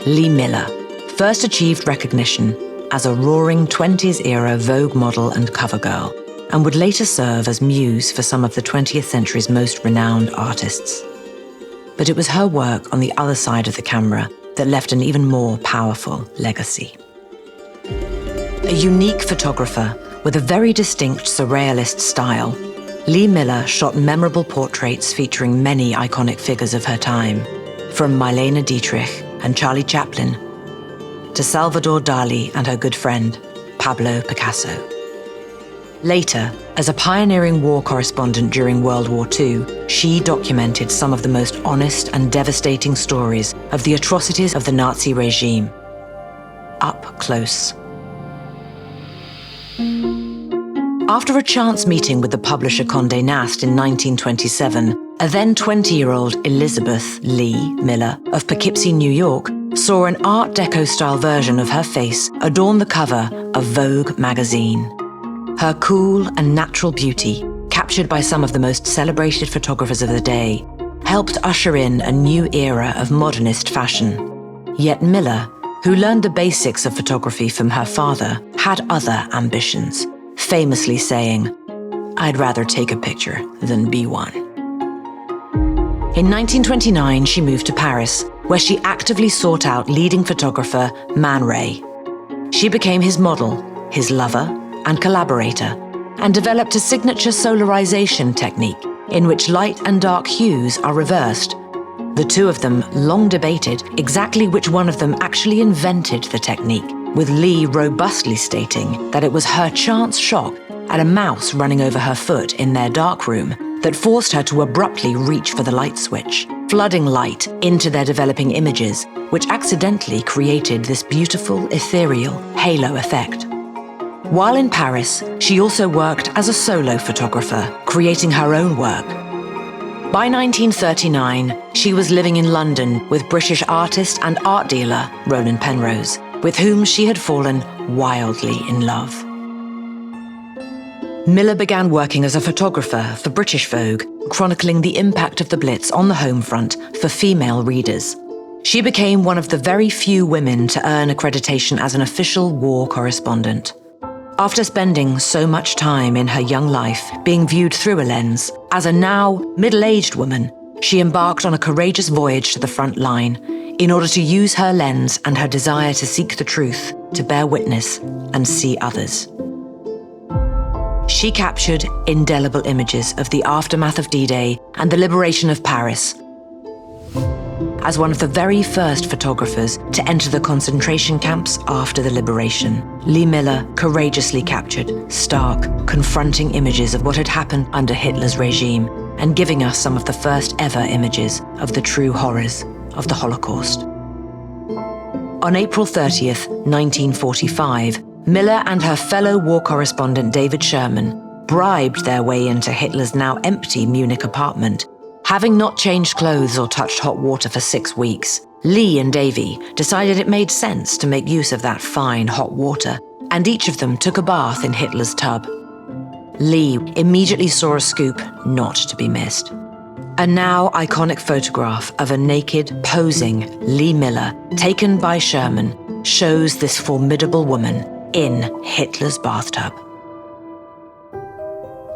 Lee Miller first achieved recognition as a roaring 20s-era Vogue model and cover girl, and would later serve as muse for some of the 20th century's most renowned artists. But it was her work on the other side of the camera that left an even more powerful legacy. A unique photographer with a very distinct surrealist style, Lee Miller shot memorable portraits featuring many iconic figures of her time, from Marlene Dietrich and Charlie Chaplin to Salvador Dali and her good friend, Pablo Picasso. Later, as a pioneering war correspondent during World War II, she documented some of the most honest and devastating stories of the atrocities of the Nazi regime, up close. After a chance meeting with the publisher Condé Nast in 1927, a then 20-year-old Elizabeth Lee Miller of Poughkeepsie, New York, saw an Art Deco-style version of her face adorn the cover of Vogue magazine. Her cool and natural beauty, captured by some of the most celebrated photographers of the day, helped usher in a new era of modernist fashion. Yet Miller, who learned the basics of photography from her father, had other ambitions, famously saying, "I'd rather take a picture than be one." In 1929, she moved to Paris, where she actively sought out leading photographer Man Ray. She became his model, his lover, and collaborator, and developed a signature solarization technique in which light and dark hues are reversed. The two of them long debated exactly which one of them actually invented the technique, with Lee robustly stating that it was her chance shot at a mouse running over her foot in their darkroom that forced her to abruptly reach for the light switch, flooding light into their developing images, which accidentally created this beautiful, ethereal halo effect. While in Paris, she also worked as a solo photographer, creating her own work. By 1939, she was living in London with British artist and art dealer Roland Penrose, with whom she had fallen wildly in love. Miller began working as a photographer for British Vogue, chronicling the impact of the Blitz on the home front for female readers. She became one of the very few women to earn accreditation as an official war correspondent. After spending so much time in her young life being viewed through a lens, as a now middle-aged woman, she embarked on a courageous voyage to the front line in order to use her lens and her desire to seek the truth, to bear witness and see others. She captured indelible images of the aftermath of D-Day and the liberation of Paris. As one of the very first photographers to enter the concentration camps after the liberation, Lee Miller courageously captured stark, confronting images of what had happened under Hitler's regime and giving us some of the first ever images of the true horrors of the Holocaust. On April 30th, 1945, Miller and her fellow war correspondent David Sherman bribed their way into Hitler's now empty Munich apartment. Having not changed clothes or touched hot water for 6 weeks, Lee and Davy decided it made sense to make use of that fine hot water, and each of them took a bath in Hitler's tub. Lee immediately saw a scoop not to be missed. A now iconic photograph of a naked, posing Lee Miller, taken by Sherman, shows this formidable woman in Hitler's bathtub.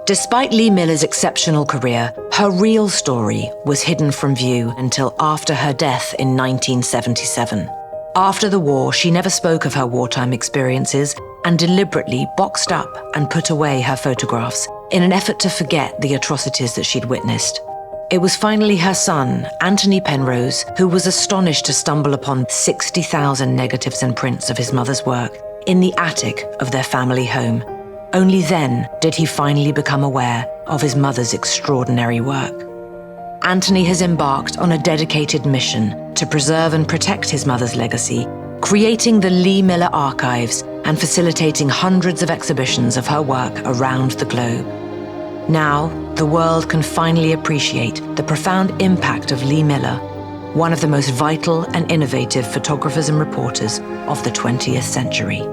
Despite Lee Miller's exceptional career, her real story was hidden from view until after her death in 1977. After the war, she never spoke of her wartime experiences and deliberately boxed up and put away her photographs in an effort to forget the atrocities that she'd witnessed. It was finally her son, Anthony Penrose, who was astonished to stumble upon 60,000 negatives and prints of his mother's work in the attic of their family home. Only then did he finally become aware of his mother's extraordinary work. Anthony has embarked on a dedicated mission to preserve and protect his mother's legacy, creating the Lee Miller Archives and facilitating hundreds of exhibitions of her work around the globe. Now, the world can finally appreciate the profound impact of Lee Miller, one of the most vital and innovative photographers and reporters of the 20th century.